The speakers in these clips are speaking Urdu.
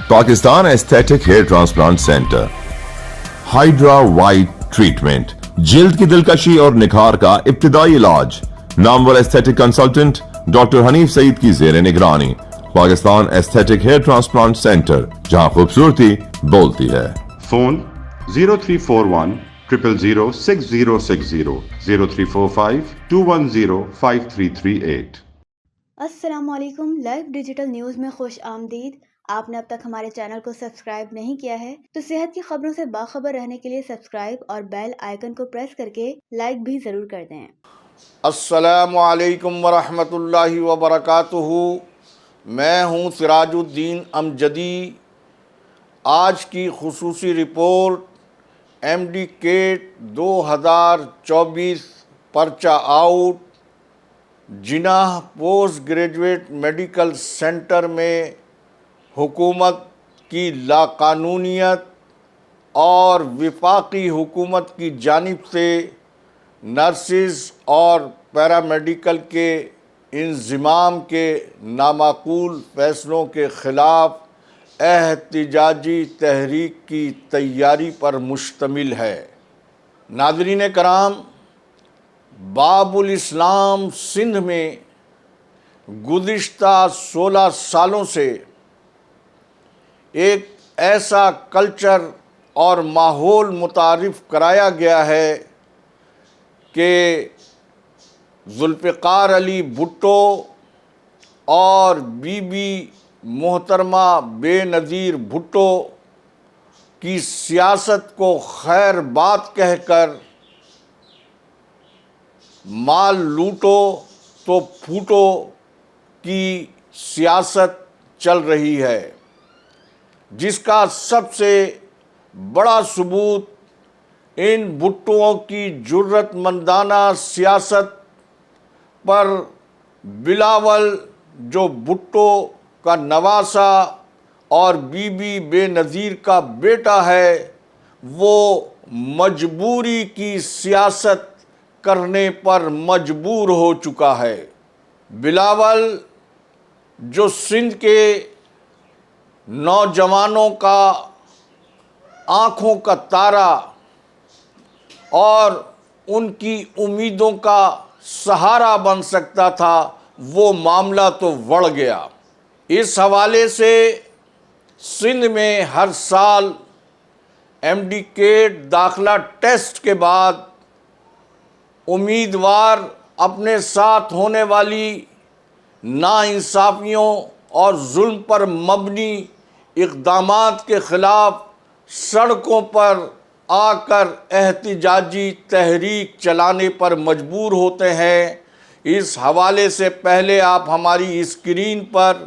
Pakistan aesthetic hair transplant centre, hydra white treatment, جلد کی دلکشی اور نکھار کا ابتدائی علاج، نامور aesthetic consultant doctor Hanif Saeed کی زیر نگرانی، Pakistan aesthetic hair transplant centre, جہاں خوبصورتی بولتی ہے۔ فون 0341 000 6060 0345 210 5338۔ السلام علیکم، لائیو ڈیجیٹل نیوز میں خوش آمدید۔ آپ نے اب تک ہمارے چینل کو سبسکرائب نہیں کیا ہے تو صحت کی خبروں سے باخبر رہنے کے لیے سبسکرائب اور بیل آئیکن کو پریس کر کے لائک بھی ضرور کر دیں۔ السلام علیکم ورحمۃ اللہ وبرکاتہ۔ میں ہوں سراج الدین امجدی۔ آج کی خصوصی رپورٹ MD کیٹ 2024 پرچہ آؤٹ، جناح پوسٹ گریجویٹ میڈیکل سینٹر میں حکومت کی لاقانونیت اور وفاقی حکومت کی جانب سے نرسز اور پیرامیڈیکل کے انضمام کے نامعقول فیصلوں کے خلاف احتجاجی تحریک کی تیاری پر مشتمل ہے۔ ناظرین کرام، باب الاسلام سندھ میں گزشتہ 16 سالوں سے ایک ایسا کلچر اور ماحول متعارف کرایا گیا ہے کہ ذوالفقار علی بھٹو اور بی بی محترمہ بے نظیر بھٹو کی سیاست کو خیر بات کہہ کر مال لوٹو تو پھوٹو کی سیاست چل رہی ہے، جس کا سب سے بڑا ثبوت ان بھٹوؤں کی جرات مندانہ سیاست پر بلاول جو بھٹو کا نواسا اور بی بی بے نظیر کا بیٹا ہے، وہ مجبوری کی سیاست کرنے پر مجبور ہو چکا ہے۔ بلاول جو سندھ کے نوجوانوں کا آنکھوں کا تارا اور ان کی امیدوں کا سہارا بن سکتا تھا، وہ معاملہ تو بڑھ گیا۔ اس حوالے سے سندھ میں ہر سال MD کیٹ داخلہ ٹیسٹ کے بعد امیدوار اپنے ساتھ ہونے والی ناانصافیوں اور ظلم پر مبنی اقدامات کے خلاف سڑکوں پر آ کر احتجاجی تحریک چلانے پر مجبور ہوتے ہیں۔ اس حوالے سے پہلے آپ ہماری اسکرین پر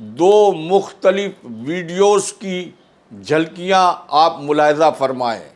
2 مختلف ویڈیوز کی جھلکیاں آپ ملاحظہ فرمائیں۔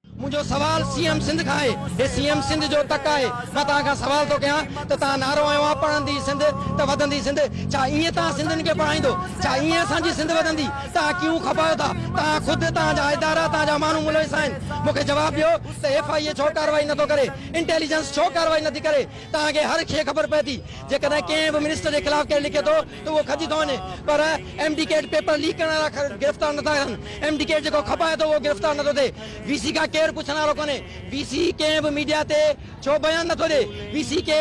مجھے سوال CM سندھ کا ہے، یہ CM سندھ جو تک ہے، میں تاں کا سوال تو کیا تو تاں نعرو آیا پڑھندی سندھ تو ودندی سندھ، چا ایے تاں سندھن کے پڑھائیندو، چا ایے اساں جی سندھ ودندی، تاں کیوں خباؤ تھا، تاں خود تاں جا ادارہ تاں جا مانو ملوث آہن۔ مکھے جواب ڈیو تے FIA چھو کاروائی نتو کرے، انٹیلیجنس چھو کاروائی نتھی کرے، تاں کے ہر شے خبر پے تھی، جے کدے کہیں بھی منسٹر کے خلاف کے لکھے تو وہ کھجی تو ونے، پر MD کیٹ پیپر لیک کرنے والا گرفتار نہ تھا، MD کیٹ جو خبائے تو وہ گرفتار نہ تو تھے۔ VC کا کیئر پوچھنے والوں کو نے VC کے بھی میڈیا تے چھو بیان نہ تو دے، VC کے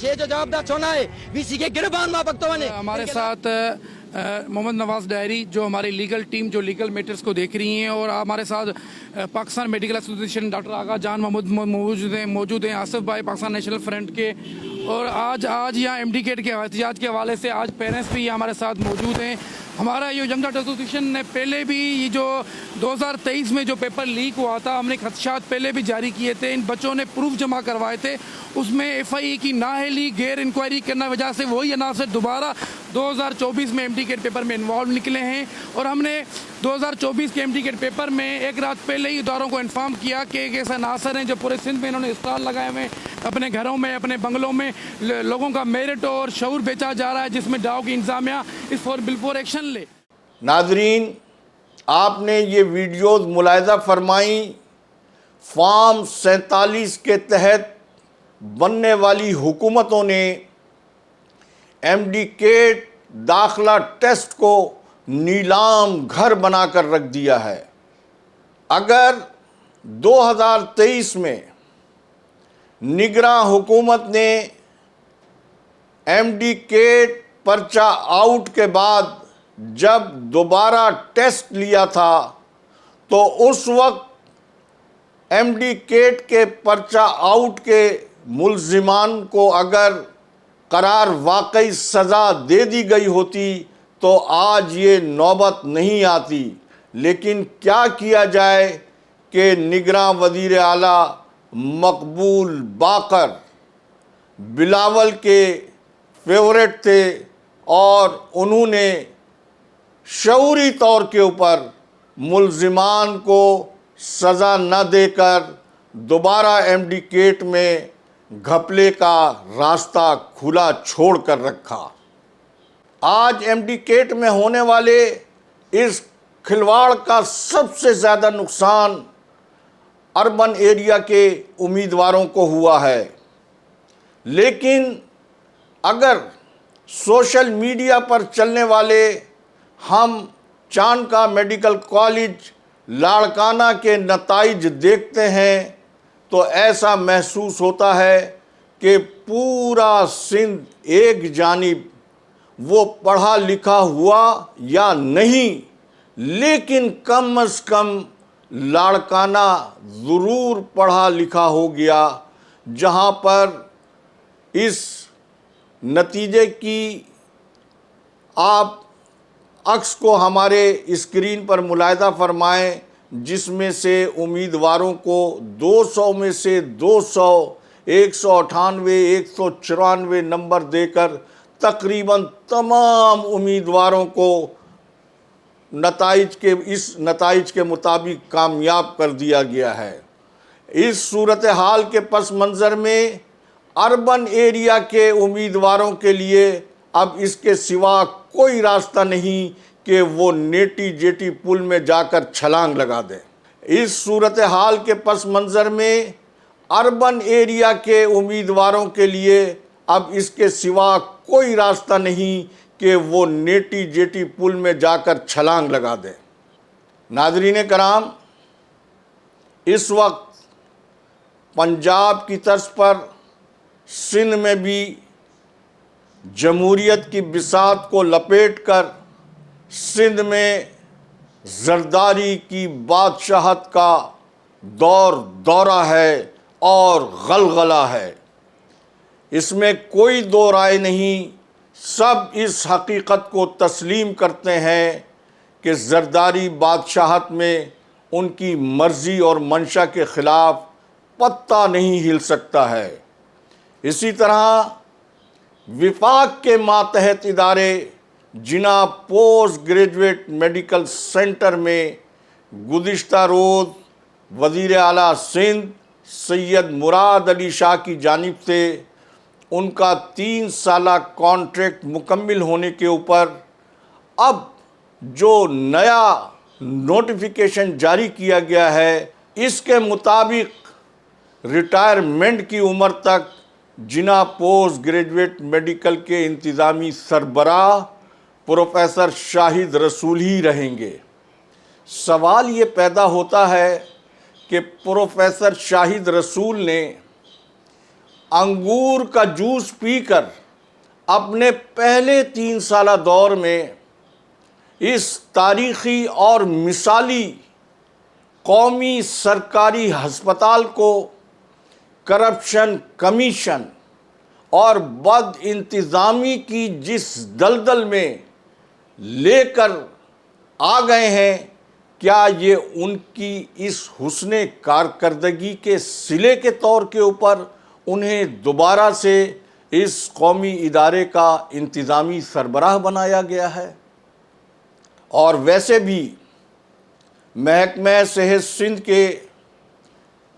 شے جو جوابدار چھو نہ ہے، VC کے گربان ماں پکتو ونے۔ ہمارے ساتھ محمد نواز ڈائری جو ہماری لیگل ٹیم جو لیگل میٹرز کو دیکھ رہی ہیں، اور ہمارے ساتھ پاکستان میڈیکل ایسوسیشن ڈاکٹر آغا جان محمود موجود ہیں، آصف بھائی پاکستان نیشنل فرنٹ کے، اور آج یہاں MD کیٹ کے احتجاج کے حوالے سے آج پیرنٹس بھی ہمارے ساتھ موجود ہیں۔ ہمارا یہ ینگ ڈاکٹر ایسوسیشن نے پہلے بھی یہ جو 2023 میں جو پیپر لیک ہوا تھا، ہم نے خدشات پہلے بھی جاری کیے تھے، ان بچوں نے پروف جمع کروائے تھے، اس میں FIA کی نااہلی غیر انکوائری کرنے وجہ سے وہی عناصر دوبارہ 2024 میں MD کیٹ پیپر میں انوالو نکلے ہیں، اور ہم نے 2024 کے MD کیٹ پیپر میں ایک رات پہلے ہی اداروں کو انفارم کیا کہ ایک ایسا عناصر ہیں جو پورے سندھ میں انہوں نے اسٹال لگائے ہوئے اپنے گھروں میں، اپنے بنگلوں میں لوگوں کا میرٹ اور شعور بیچا جا رہا ہے، جس میں ڈاؤ کی انتظامیہ اس بالفور ایکشن لے۔ ناظرین، آپ نے یہ ویڈیوز ملاحظہ فرمائیں، فارم 47 کے تحت بننے والی حکومتوں نے MD کیٹ داخلہ ٹیسٹ کو نیلام گھر بنا کر رکھ دیا ہے۔ اگر 2023 میں نگراں حکومت نے ایم ڈی کیٹ پرچہ آؤٹ کے بعد جب دوبارہ ٹیسٹ لیا تھا تو اس وقت ایم ڈی کیٹ کے پرچہ آؤٹ کے ملزمان کو اگر قرار واقعی سزا دے دی گئی ہوتی تو آج یہ نوبت نہیں آتی، لیکن کیا کیا جائے کہ نگراں وزیر اعلیٰ مقبول باقر بلاول کے فیورٹ تھے اور انہوں نے شعوری طور کے اوپر ملزمان کو سزا نہ دے کر دوبارہ ایم ڈی کیٹ میں گھپلے کا راستہ کھلا چھوڑ کر رکھا۔ آج ایم ڈی کیٹ میں ہونے والے اس کھلواڑ کا سب سے زیادہ نقصان اربن ایریا کے امیدواروں کو ہوا ہے، لیکن اگر سوشل میڈیا پر چلنے والے ہم چانکا میڈیکل کالج لاڑکانہ کے نتائج دیکھتے ہیں تو ایسا محسوس ہوتا ہے کہ پورا سندھ ایک جانب وہ پڑھا لکھا ہوا یا نہیں، لیکن کم از کم لاڑکانہ ضرور پڑھا لکھا ہو گیا، جہاں پر اس نتیجے کی آپ عکس کو ہمارے اسکرین پر ملاحظہ فرمائیں، جس میں سے امیدواروں کو 200 میں سے 200، 198، 194 نمبر دے کر تقریباً تمام امیدواروں کو اس نتائج کے مطابق کامیاب کر دیا گیا ہے۔ اس صورتحال کے پس منظر میں اربن ایریا کے امیدواروں کے لیے اب اس کے سوا کوئی راستہ نہیں کہ وہ نیٹی جیٹی پل میں جا کر چھلانگ لگا دیں۔ اس صورتحال کے پس منظر میں اربن ایریا کے امیدواروں کے لیے اب اس کے سوا کوئی راستہ نہیں کہ وہ نیٹی جیٹی پل میں جا کر چھلانگ لگا دیں۔ ناظرین کرام، اس وقت پنجاب کی طرز پر سندھ میں بھی جمہوریت کی بساط کو لپیٹ کر سندھ میں زرداری کی بادشاہت کا دورہ ہے اور غلغلہ ہے۔ اس میں کوئی دو رائے نہیں، سب اس حقیقت کو تسلیم کرتے ہیں کہ زرداری بادشاہت میں ان کی مرضی اور منشا کے خلاف پتہ نہیں ہل سکتا ہے۔ اسی طرح وفاق کے ماتحت ادارے جنا پوسٹ گریجویٹ میڈیکل سینٹر میں گزشتہ روز وزیر اعلیٰ سندھ سید مراد علی شاہ کی جانب سے ان کا 3 سالہ کانٹریکٹ مکمل ہونے کے اوپر اب جو نیا نوٹیفیکیشن جاری کیا گیا ہے، اس کے مطابق ریٹائرمنٹ کی عمر تک جنا پوسٹ گریجویٹ میڈیکل کے انتظامی سربراہ پروفیسر شاہد رسول ہی رہیں گے۔ سوال یہ پیدا ہوتا ہے کہ پروفیسر شاہد رسول نے انگور کا جوس پی کر اپنے پہلے 3 سالہ دور میں اس تاریخی اور مثالی قومی سرکاری ہسپتال کو کرپشن کمیشن اور بد انتظامی کی جس دلدل میں لے کر آ گئے ہیں، کیا یہ ان کی اس حسن کارکردگی کے صلے کے طور کے اوپر انہیں دوبارہ سے اس قومی ادارے کا انتظامی سربراہ بنایا گیا ہے؟ اور ویسے بھی محکمہ صحت سندھ کے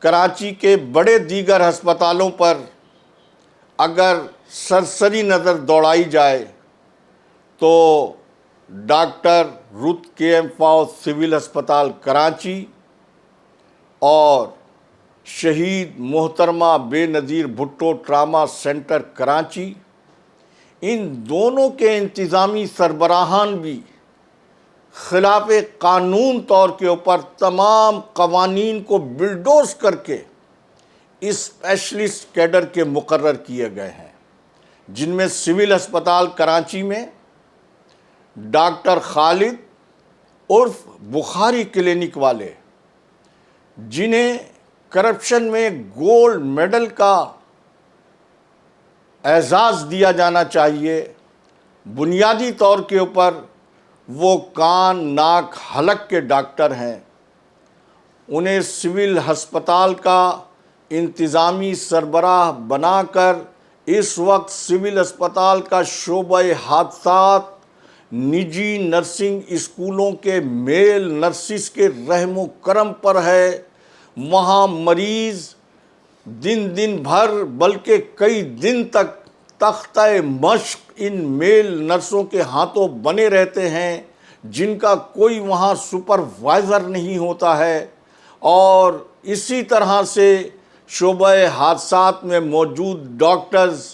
کراچی کے بڑے دیگر ہسپتالوں پر اگر سرسری نظر دوڑائی جائے تو ڈاکٹر رت کے ایم فاؤ سول ہسپتال کراچی اور شہید محترمہ بے نظیر بھٹو ٹراما سینٹر کراچی، ان دونوں کے انتظامی سربراہان بھی خلاف قانون طور کے اوپر تمام قوانین کو بلڈوز کر کے اسپیشلسٹ کیڈر کے مقرر کیے گئے ہیں، جن میں سول ہسپتال کراچی میں ڈاکٹر خالد عرف بخاری کلینک والے، جنہیں کرپشن میں گولڈ میڈل کا اعزاز دیا جانا چاہیے، بنیادی طور کے اوپر وہ کان ناک حلق کے ڈاکٹر ہیں، انہیں سول ہسپتال کا انتظامی سربراہ بنا کر اس وقت سول ہسپتال کا شعبہ حادثات نجی نرسنگ اسکولوں کے میل نرسز کے رحم و کرم پر ہے۔ وہاں مریض دن بھر بلکہ کئی دن تک تختہ مشق ان میل نرسوں کے ہاتھوں بنے رہتے ہیں، جن کا کوئی وہاں سپروائزر نہیں ہوتا ہے، اور اسی طرح سے شعبہ حادثات میں موجود ڈاکٹرز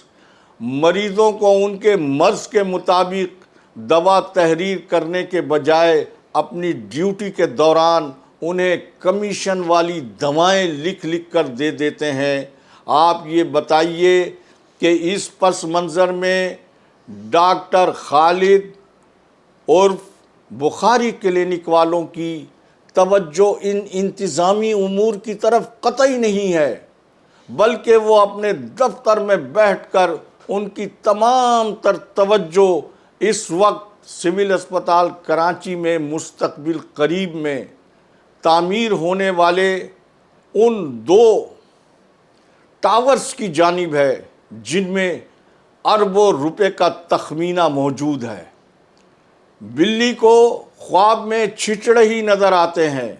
مریضوں کو ان کے مرض کے مطابق دوا تحریر کرنے کے بجائے اپنی ڈیوٹی کے دوران انہیں کمیشن والی دوائیں لکھ کر دے دیتے ہیں۔ آپ یہ بتائیے کہ اس پس منظر میں ڈاکٹر خالد عرف بخاری کلینک والوں کی توجہ ان انتظامی امور کی طرف قطعی نہیں ہے، بلکہ وہ اپنے دفتر میں بیٹھ کر ان کی تمام تر توجہ اس وقت سول ہسپتال کراچی میں مستقبل قریب میں تعمیر ہونے والے ان 2 ٹاورز کی جانب ہے، جن میں اربوں روپے کا تخمینہ موجود ہے۔ بلی کو خواب میں چھچڑے ہی نظر آتے ہیں،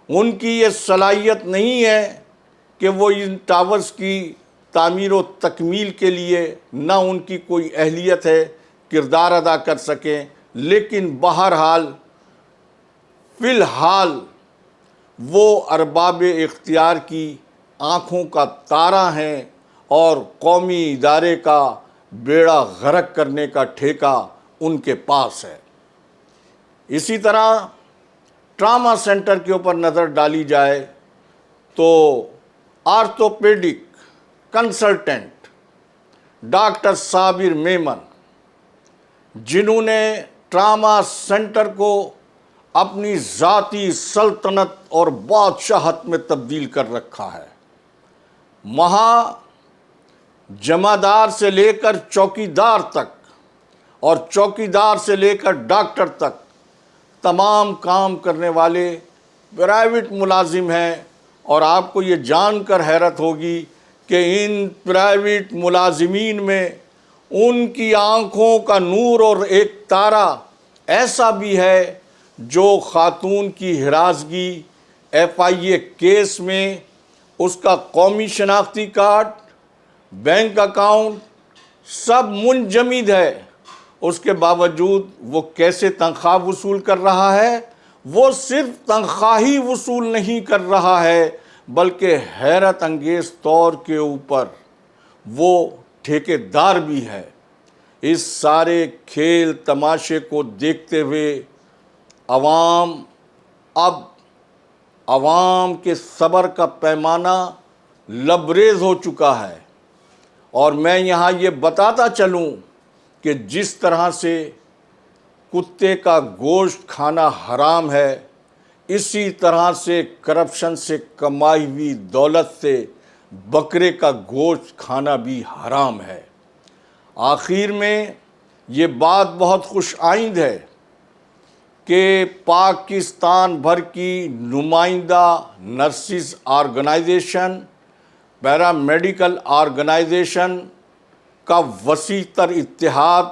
ان کی یہ صلاحیت نہیں ہے کہ وہ ان ٹاورز کی تعمیر و تکمیل کے لیے نہ ان کی کوئی اہلیت ہے کردار ادا کر سکیں، لیکن بہرحال فی الحال وہ ارباب اختیار کی آنکھوں کا تارہ ہیں اور قومی ادارے کا بیڑا غرق کرنے کا ٹھیکہ ان کے پاس ہے۔ اسی طرح ٹراما سینٹر کے اوپر نظر ڈالی جائے تو آرتھوپیڈک کنسلٹنٹ ڈاکٹر صابر میمن، جنہوں نے ٹراما سینٹر کو اپنی ذاتی سلطنت اور بادشاہت میں تبدیل کر رکھا ہے، وہاں جمعدار سے لے کر چوکیدار تک اور چوکیدار سے لے کر ڈاکٹر تک تمام کام کرنے والے پرائیویٹ ملازم ہیں، اور آپ کو یہ جان کر حیرت ہوگی کہ ان پرائیویٹ ملازمین میں ان کی آنکھوں کا نور اور ایک تارہ ایسا بھی ہے جو خاتون کی ہراسگی FIA کیس میں اس کا قومی شناختی کارڈ، بینک اکاؤنٹ سب منجمد ہے، اس کے باوجود وہ کیسے تنخواہ وصول کر رہا ہے؟ وہ صرف تنخواہ ہی وصول نہیں کر رہا ہے، بلکہ حیرت انگیز طور کے اوپر وہ ٹھیکیدار بھی ہے۔ اس سارے کھیل تماشے کو دیکھتے ہوئے عوام کے صبر کا پیمانہ لبریز ہو چکا ہے، اور میں یہاں یہ بتاتا چلوں کہ جس طرح سے کتے کا گوشت کھانا حرام ہے، اسی طرح سے کرپشن سے کمائی ہوئی دولت سے بکرے کا گوشت کھانا بھی حرام ہے۔ آخر میں یہ بات بہت خوش آئند ہے کہ پاکستان بھر کی نمائندہ نرسز آرگنائزیشن، پیرامیڈیکل آرگنائزیشن کا وسیع تر اتحاد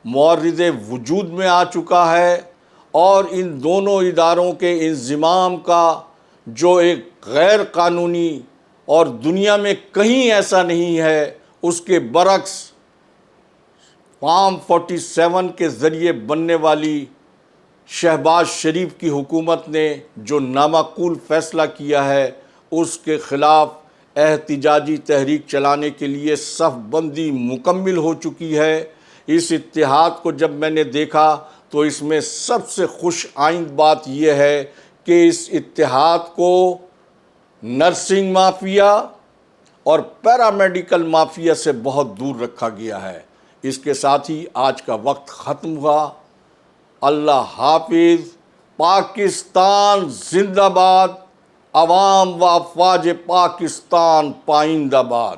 مورد وجود میں آ چکا ہے، اور ان دونوں اداروں کے انضمام کا جو ایک غیر قانونی اور دنیا میں کہیں ایسا نہیں ہے، اس کے برعکس فارم 47 کے ذریعے بننے والی شہباز شریف کی حکومت نے جو نامعقول فیصلہ کیا ہے، اس کے خلاف احتجاجی تحریک چلانے کے لیے صف بندی مکمل ہو چکی ہے۔ اس اتحاد کو جب میں نے دیکھا تو اس میں سب سے خوش آئند بات یہ ہے کہ اس اتحاد کو نرسنگ مافیا اور پیرامیڈیکل مافیا سے بہت دور رکھا گیا ہے۔ اس کے ساتھ ہی آج کا وقت ختم ہوا۔ اللہ حافظ۔ پاکستان زندہ باد۔ عوام و افواج پاکستان پائندہ باد۔